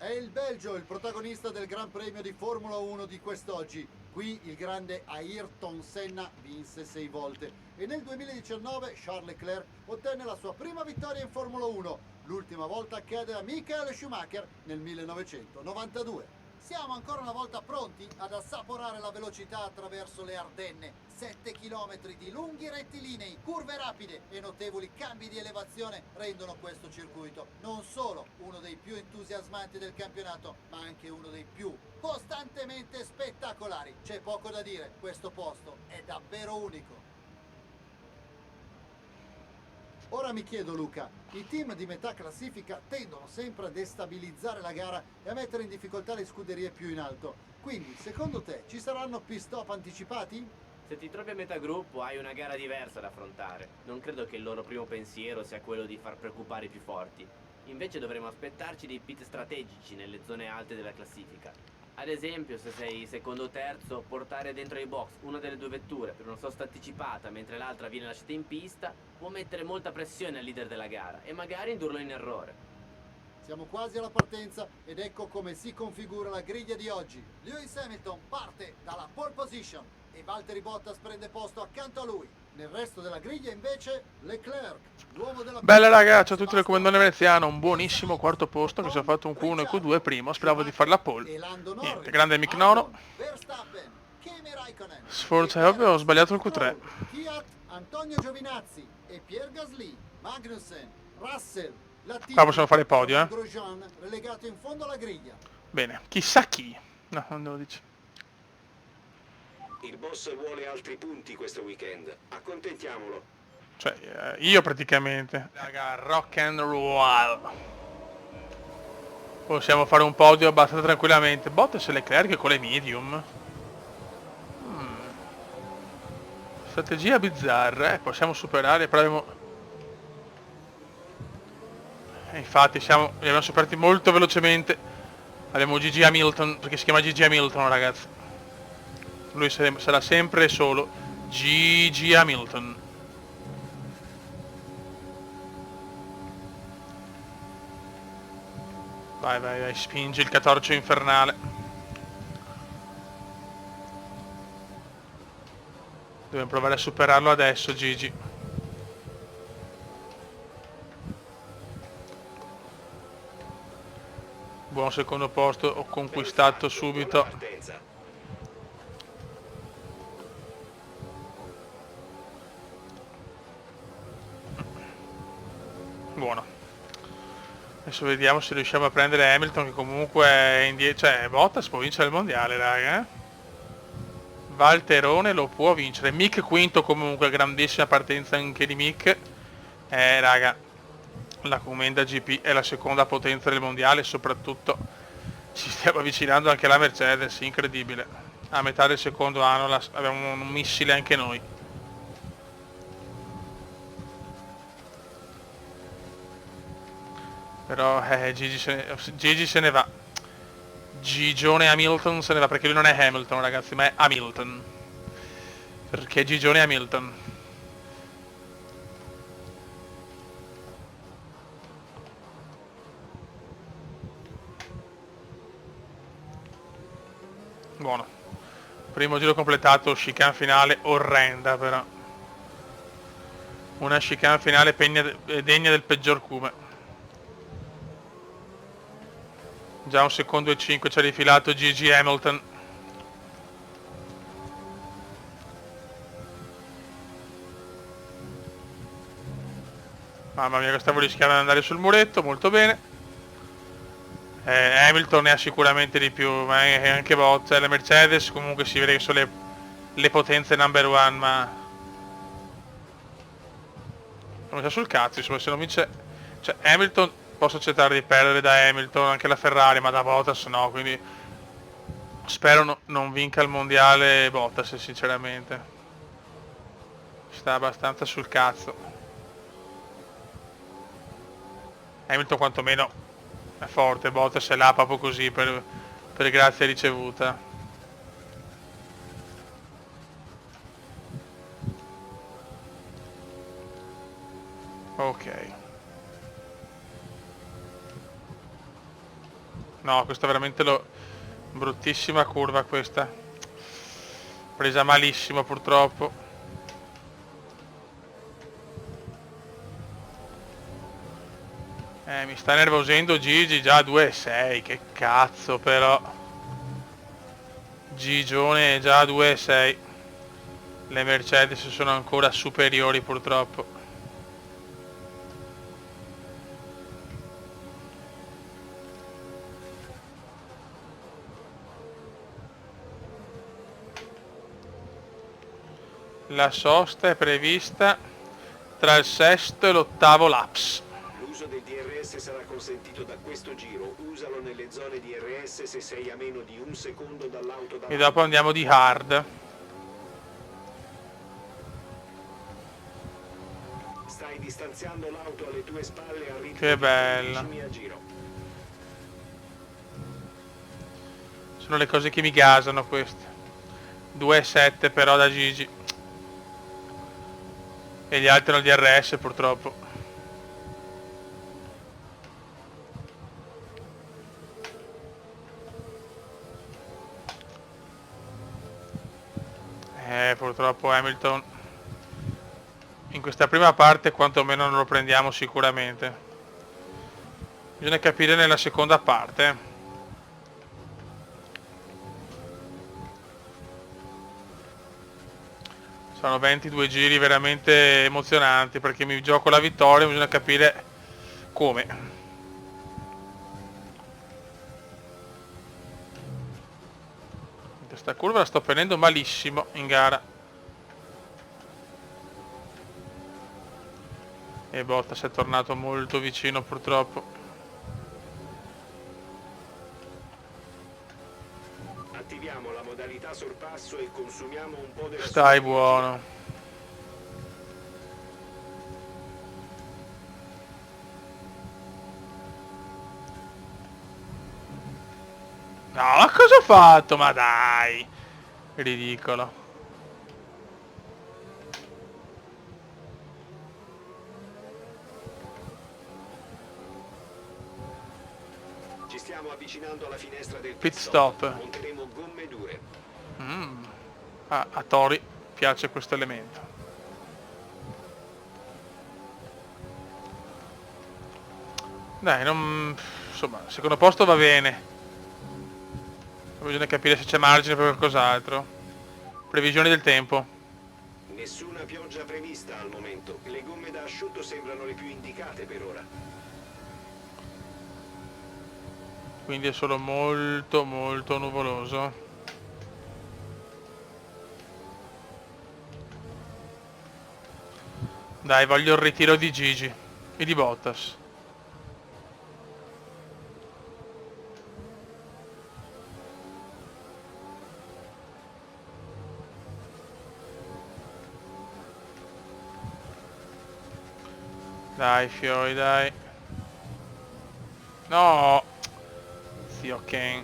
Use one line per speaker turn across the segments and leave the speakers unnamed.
È il Belgio il protagonista del Gran Premio di Formula 1 di quest'oggi. Qui il grande Ayrton Senna vinse 6 volte e nel 2019 Charles Leclerc ottenne la sua prima vittoria in Formula 1. L'ultima volta accade a Michael Schumacher nel 1992. Siamo ancora una volta pronti ad assaporare la velocità attraverso le Ardenne. 7 km di lunghi rettilinei, curve rapide e notevoli cambi di elevazione rendono questo circuito non solo uno dei più entusiasmanti del campionato, ma anche uno dei più costantemente spettacolari. C'è poco da dire, questo posto è davvero unico. Ora mi chiedo, Luca, i team di metà classifica tendono sempre a destabilizzare la gara e a mettere in difficoltà le scuderie più in alto. Quindi, secondo te, ci saranno pit stop anticipati?
Se ti trovi a metà gruppo hai una gara diversa da affrontare. Non credo che il loro primo pensiero sia quello di far preoccupare i più forti. Invece dovremo aspettarci dei pit strategici nelle zone alte della classifica. Ad esempio, se sei secondo o terzo, portare dentro ai box una delle due vetture per una sosta anticipata mentre l'altra viene lasciata in pista può mettere molta pressione al leader della gara e magari indurlo in errore.
Siamo quasi alla partenza ed ecco come si configura la griglia di oggi. Lewis Hamilton parte dalla pole position e Valtteri Bottas prende posto accanto a lui. Nel resto della griglia invece Leclerc, l'uomo della
Bella raga, ciao a tutti del comandone veneziano, un buonissimo quarto posto che si è fatto un Q1 e Q2 primo, speravo di fare la pole. Niente, grande Mick Nono. Sforza, ovvio, ho sbagliato il Q3.
Fiat, Antonio Giovinazzi e Pierre Gasly, Magnussen, Russell,
Qua possiamo fare podio,
Grosjean relegato in fondo alla griglia.
Bene, chissà chi. No, non lo dice.
Il boss vuole altri punti questo weekend. Accontentiamolo.
Cioè, io praticamente. Raga, rock and roll. Possiamo fare un podio abbastanza tranquillamente. Bottas e Leclerc con le medium. Strategia bizzarra, possiamo superare, però abbiamo... infatti li abbiamo superati molto velocemente. Abbiamo Gigi Hamilton, perché si chiama Gigi Hamilton, ragazzi. Lui sarà sempre solo Gigi Hamilton. Vai, vai, vai, spingi il catorcio infernale. Dobbiamo provare a superarlo adesso, Gigi. Buon secondo posto, ho conquistato subito. Buono. Adesso vediamo se riusciamo a prendere Hamilton, che comunque è indietro. Cioè, Bottas può vincere il mondiale, raga. Valterone lo può vincere. Mick quinto comunque, grandissima partenza anche di Mick. Raga, la Commenda GP è la seconda potenza del mondiale, soprattutto ci stiamo avvicinando anche alla Mercedes, incredibile. A metà del secondo anno abbiamo un missile anche noi. Però Gigi se ne va. Gigione Hamilton se ne va, perché lui non è Hamilton, ragazzi, ma è Hamilton. Perché Gigione Hamilton. Buono. Primo giro completato, chicane finale orrenda però. Una chicane finale degna del peggior Cume. Già un secondo e 5 ci ha rifilato Gigi Hamilton. Mamma mia, che stavo rischiando di andare sul muretto, molto bene. Hamilton ne ha sicuramente di più, ma anche Bottas, la Mercedes comunque si vede che sono le potenze number one, ma... non mi sa sul cazzo, insomma, se non vince... Cioè, Hamilton... posso accettare di perdere da Hamilton, anche la Ferrari, ma da Bottas no, quindi spero non vinca il mondiale Bottas, sinceramente. Sta abbastanza sul cazzo. Hamilton quantomeno è forte, Bottas è là proprio così per grazia ricevuta. Ok. No, questa è veramente bruttissima curva questa. Presa malissimo purtroppo. Mi sta nervosendo Gigi, già 2,6, che cazzo però. Gigione già 2,6. Le Mercedes sono ancora superiori purtroppo. La sosta è prevista tra il sesto e l'ottavo laps.
L'uso del DRS sarà consentito da questo giro. Usalo nelle zone DRS se sei a meno di un secondo dall'auto davanti.
E dopo andiamo di hard.
Stai distanziando l'auto alle tue spalle a ritmo
Che
di
bella.
15 a giro.
Sono le cose che mi gasano queste. 2,7 però da Gigi. E gli altri hanno il DRS purtroppo. Purtroppo Hamilton in questa prima parte quantomeno non lo prendiamo sicuramente. Bisogna capire nella seconda parte. Sono 22 giri veramente emozionanti perché mi gioco la vittoria, bisogna capire come. Questa curva la sto prendendo malissimo in gara. E Bottas è tornato molto vicino purtroppo.
Attiviamo la modalità sorpasso e consumiamo un po' della
Stai
sua
buono. No, ma cosa ho fatto? Ma dai! Ridicolo.
Ci stiamo avvicinando alla finestra del
Pit stop.
Monteremo gomme dure.
A Tori piace questo elemento. Dai, non... insomma, secondo posto va bene. Bisogna capire se c'è margine per qualcos'altro. Previsioni del tempo.
Nessuna pioggia prevista al momento. Le gomme da asciutto sembrano le più indicate per ora.
Quindi è solo molto molto nuvoloso. Dai, voglio il ritiro di Gigi e di Bottas. Dai fiori, dai. No! Zio Ken.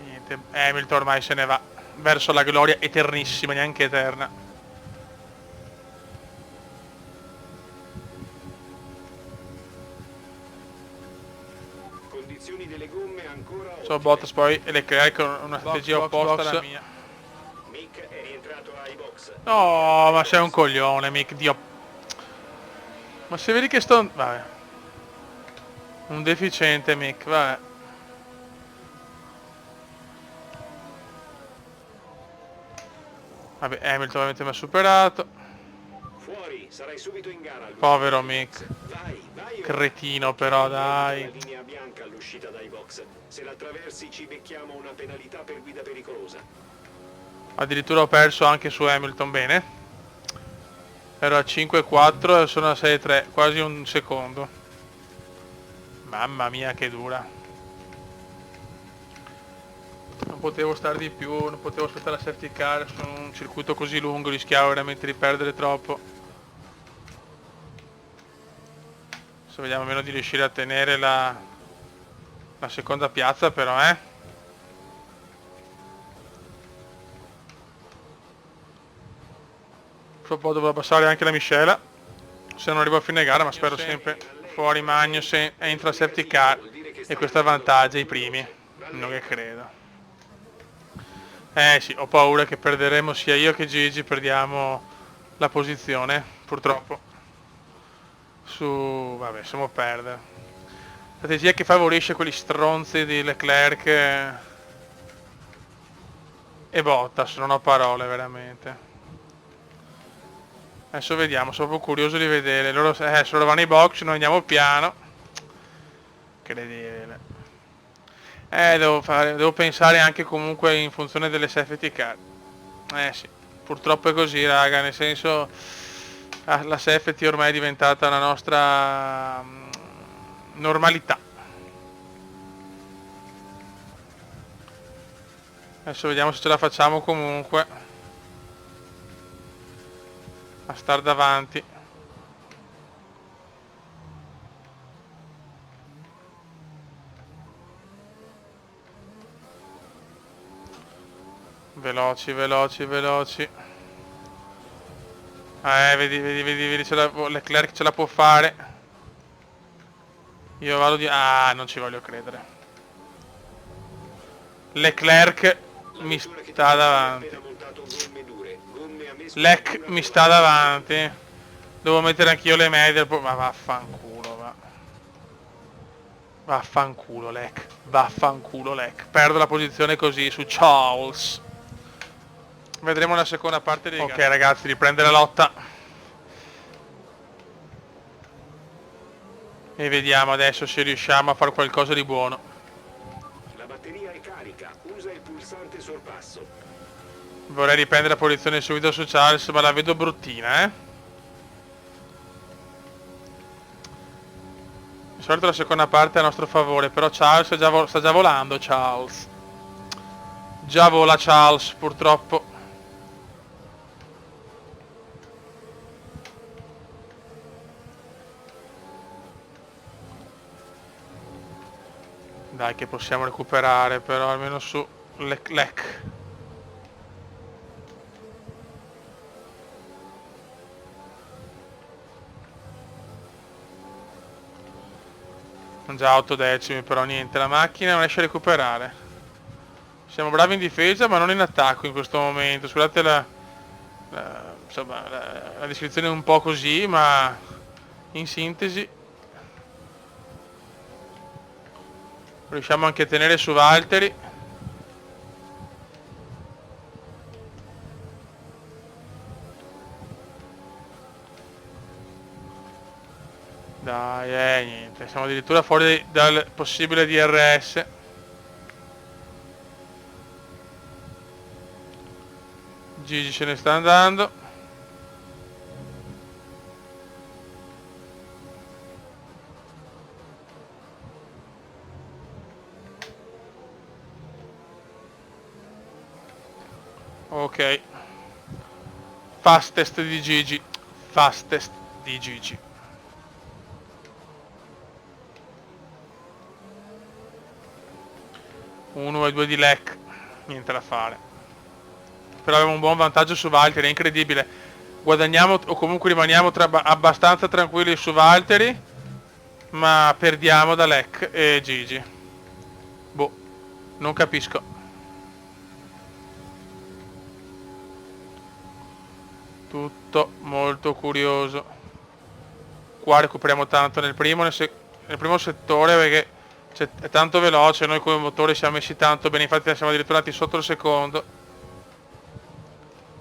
Niente, Hamilton ormai se ne va verso la gloria eternissima, neanche eterna.
Condizioni delle gomme ancora
So
ottime.
Bottas poi e Leclerc con una strategia opposta alla mia.
Mick è rientrato ai box.
No, ma sei un coglione, Mick, Dio. Ma se vedi che sto... vabbè. Un deficiente, Mick, vabbè. Vabbè, Hamilton ovviamente mi ha superato.
Fuori, sarai subito in gara.
Povero Mick.
Vai.
Cretino però, dai.
La linea bianca all'uscita dai box. Se la attraversi ci becchiamo una penalità per guida pericolosa.
Addirittura ho perso anche su Hamilton, bene. Ero a 5,4 e sono a 6,3, quasi un secondo. Mamma mia che dura. Non potevo stare di più, non potevo aspettare la safety car su un circuito così lungo, rischiavo veramente di perdere troppo. Se vediamo almeno di riuscire a tenere la seconda piazza però, Fra un po' dovrà passare anche la miscela, se non arrivo a fine gara, ma spero sempre fuori Magnussen, entra safety car e questo avvantaggia i primi, non che credo. Sì, ho paura che perderemo sia io che Gigi, perdiamo la posizione, purtroppo. Vabbè, siamo a perdere. Strategia che favorisce quegli stronzi di Leclerc e Bottas, non ho parole veramente. Adesso vediamo, sono proprio curioso di vedere. Loro se loro vanno ai box, noi andiamo piano. Incredibile. Devo pensare anche comunque in funzione delle safety car. Sì, purtroppo è così, raga, nel senso la safety ormai è diventata la nostra normalità. Adesso vediamo se ce la facciamo comunque a star davanti. Veloci, veloci, veloci. Vedi, Leclerc ce la può fare. Io vado di... Ah, non ci voglio credere. Leclerc mi sta davanti. Lec mi sta davanti. Devo mettere anch'io le medie. Ma vaffanculo, va. Vaffanculo, Lec. Vaffanculo, Lec. Perdo la posizione così su Charles. Vedremo la seconda parte dei... Ok, ragazzi, riprende la lotta. E vediamo adesso se riusciamo a fare qualcosa di buono.
La batteria è carica, usa il pulsante sorpasso.
Vorrei riprendere la posizione subito su Charles, ma la vedo bruttina, Di solito la seconda parte è a nostro favore, però Charles sta già volando, Charles. Già vola Charles, purtroppo. Dai che possiamo recuperare però almeno su Leclerc. Già 8 decimi però niente, la macchina non riesce a recuperare. Siamo bravi in difesa ma non in attacco in questo momento. Scusate insomma, la descrizione è un po' così, ma in sintesi riusciamo anche a tenere su Valtteri. Dai, niente, siamo addirittura fuori dal possibile DRS. Gigi se ne sta andando. Ok. Fastest di Gigi. Fastest di Gigi. Uno e due di Lec. Niente da fare. Però abbiamo un buon vantaggio su Valtteri, è incredibile. Guadagniamo o comunque rimaniamo abbastanza tranquilli su Valtteri, ma perdiamo da Lec e Gigi. Boh, non capisco. Tutto molto curioso. Qua recuperiamo tanto nel primo settore perché è tanto veloce, noi come motore siamo messi tanto bene, infatti siamo addirittura andati sotto il secondo.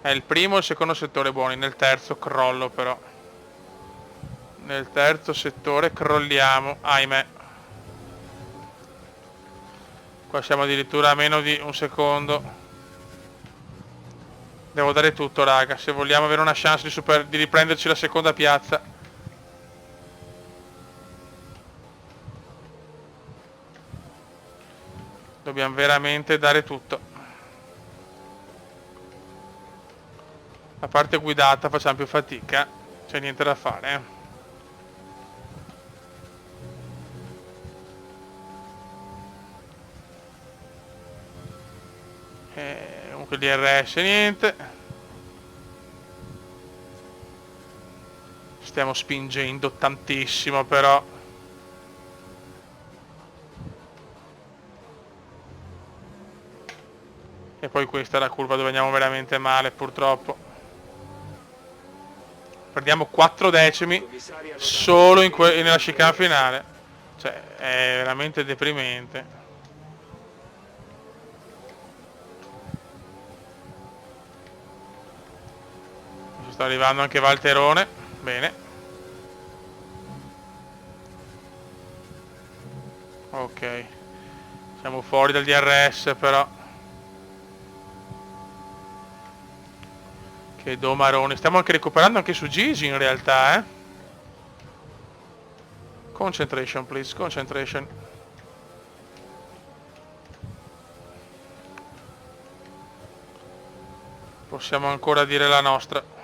È il primo e il secondo settore buoni, nel terzo crollo però. Nel terzo settore crolliamo, ahimè. Qua siamo addirittura a meno di un secondo. Devo dare tutto, raga, se vogliamo avere una chance di riprenderci la seconda piazza. Dobbiamo veramente dare tutto. La parte guidata facciamo più fatica, c'è niente da fare, il DRS, niente. Stiamo spingendo tantissimo però. E poi questa è la curva dove andiamo veramente male, purtroppo. Perdiamo 4 decimi solo nella chicane finale. Cioè, è veramente deprimente. Ci sta arrivando anche Valterone. Bene. Ok. Siamo fuori dal DRS però. Che domarone. Stiamo anche recuperando anche su Gigi in realtà, eh. Concentration, please. Concentration. Possiamo ancora dire la nostra.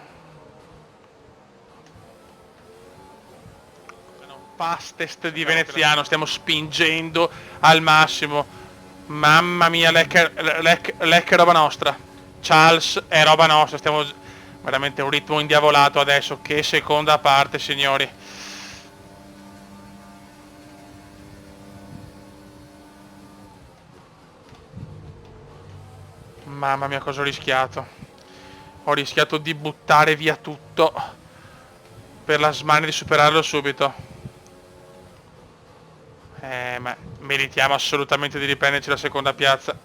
Fastest di veneziano. Stiamo spingendo al massimo. Mamma mia, Lec è roba nostra. Charles è roba nostra. Stiamo veramente un ritmo indiavolato adesso. Che seconda parte, signori. Mamma mia, cosa ho rischiato. Ho rischiato di buttare via tutto per la smania di superarlo subito. Ma meritiamo assolutamente di riprenderci la seconda piazza.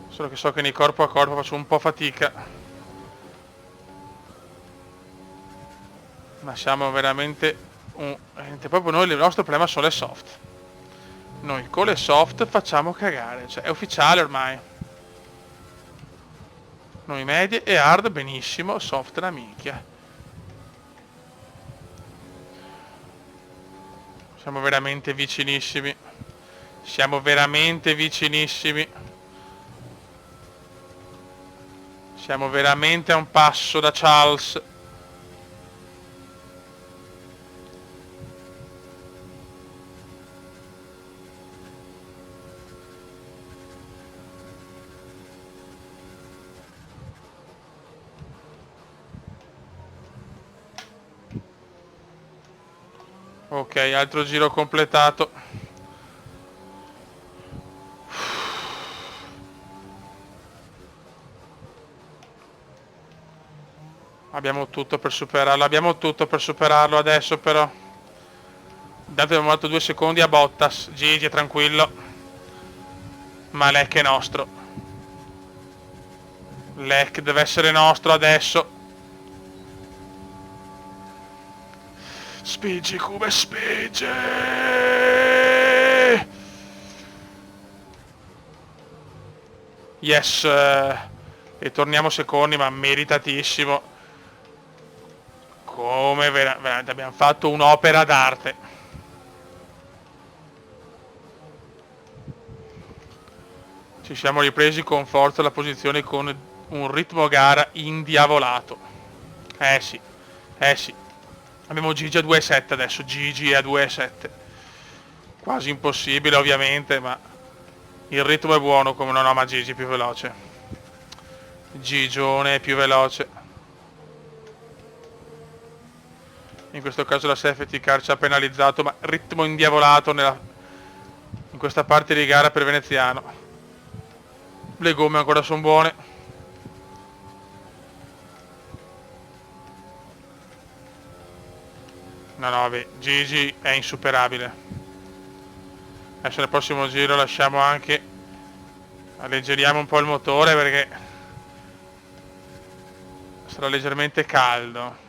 Solo che so che nei corpo a corpo faccio un po' fatica. Ma siamo veramente proprio noi, il nostro problema sono le soft. Noi con le soft facciamo cagare, cioè è ufficiale ormai. Noi medie e hard benissimo, soft la minchia. Siamo veramente vicinissimi. Siamo veramente vicinissimi. Siamo veramente a un passo da Charles. Ok, altro giro completato. Abbiamo tutto per superarlo, adesso però. Intanto abbiamo dato 2 secondi a Bottas. Gigi è tranquillo. Ma Lec è nostro. Lec deve essere nostro adesso. Spingi come spingi! Yes! E torniamo secondi, ma meritatissimo. Come veramente abbiamo fatto un'opera d'arte. Ci siamo ripresi con forza la posizione con un ritmo gara indiavolato. Sì, sì. Abbiamo Gigi a 2,7 adesso, Gigi è a 2,7. Quasi impossibile ovviamente, ma il ritmo è buono, come no, ma Gigi è più veloce. Gigione è più veloce. In questo caso la safety car ci ha penalizzato, ma ritmo indiavolato in questa parte di gara per veneziano. Le gomme ancora sono buone. No, vabbè, Gigi è insuperabile. Adesso nel prossimo giro lasciamo anche, alleggeriamo un po' il motore perché sarà leggermente caldo.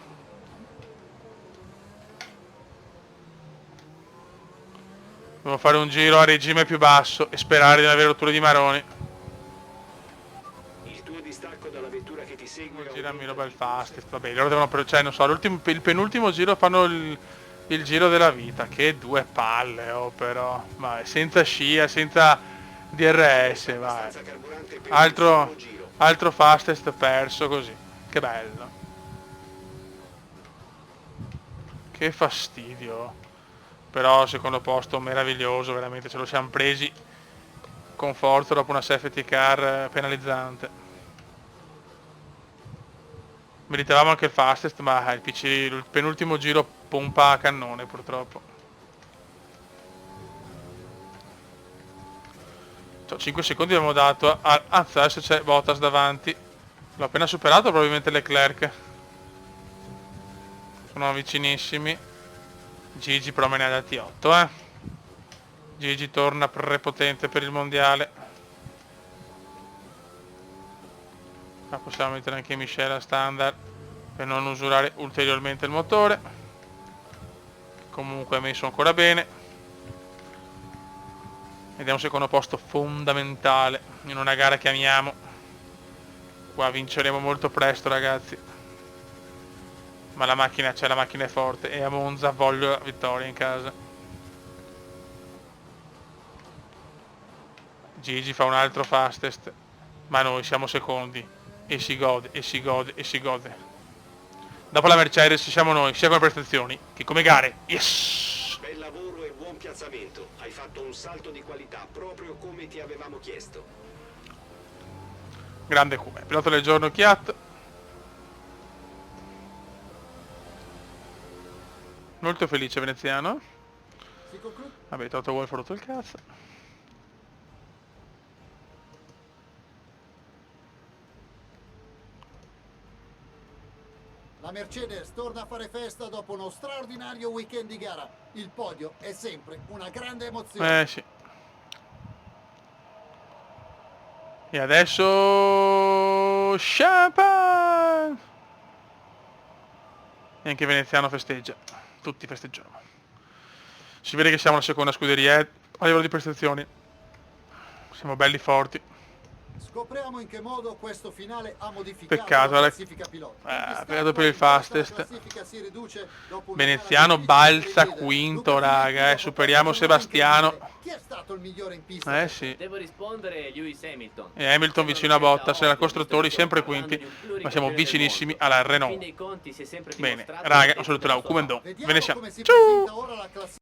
Devo fare un giro a regime più basso e sperare di non avere rotture di maroni.
Il tuo distacco dalla vettura che ti segue.
Girami roba il fastest, vabbè, loro devono, cioè non so, il penultimo giro fanno il giro della vita, che 2 palle, oh, però, vai, senza scia, senza DRS, vai. Altro fastest perso così, che bello. Che fastidio. Però secondo posto meraviglioso, veramente ce lo siamo presi con forza dopo una safety car penalizzante. Meritavamo anche il fastest, ma il PC il penultimo giro pompa a cannone purtroppo. 5 secondi abbiamo dato a adesso c'è Bottas davanti. L'ho appena superato probabilmente Leclerc. Sono vicinissimi. Gigi però me ne ha dati 8, Gigi torna prepotente per il mondiale. Ma possiamo mettere anche Michele a standard per non usurare ulteriormente il motore. Comunque è messo ancora bene. Ed è un secondo posto fondamentale in una gara che amiamo. Qua vinceremo molto presto, ragazzi. Ma la macchina c'è, la macchina è forte e a Monza voglio la vittoria in casa. Gigi fa un altro fastest, ma noi siamo secondi e si gode, e si gode, e si gode. Dopo la Mercedes ci siamo noi, sia come prestazioni che come gare. Yes!
Bel lavoro e buon piazzamento. Hai fatto un salto di qualità, proprio come ti avevamo chiesto.
Grande come pilota del giorno Chiat. Molto felice veneziano.
Si conclude.
Vabbè, Toto Wolff ha rotto il cazzo.
La Mercedes torna a fare festa dopo uno straordinario weekend di gara. Il podio è sempre una grande emozione.
Sì. E adesso champagne! E anche Veneziano festeggia. Tutti festeggiamo. Si vede che siamo la seconda scuderia a livello di prestazioni. Siamo belli forti.
Scopriamo in che modo questo finale ha modificato
Peccato,
la classifica pilota.
peccato per il fastest.
La classifica si riduce dopo una
Veneziano
gara
balza
difficile.
quinto,
Luca
raga,
Filippi
superiamo
dopo quattro
Sebastiano.
incredibile. Chi è stato il migliore in pista?
Sì.
Devo rispondere Lewis Hamilton.
E Hamilton vicino a Bottas, era costruttori sempre quinti, ma siamo vicinissimi alla Renault. Bene, raga, un saluto da Ucumendo.
Vediamo
Veneziano.
come si
Ciao!
presenta ora la classifica.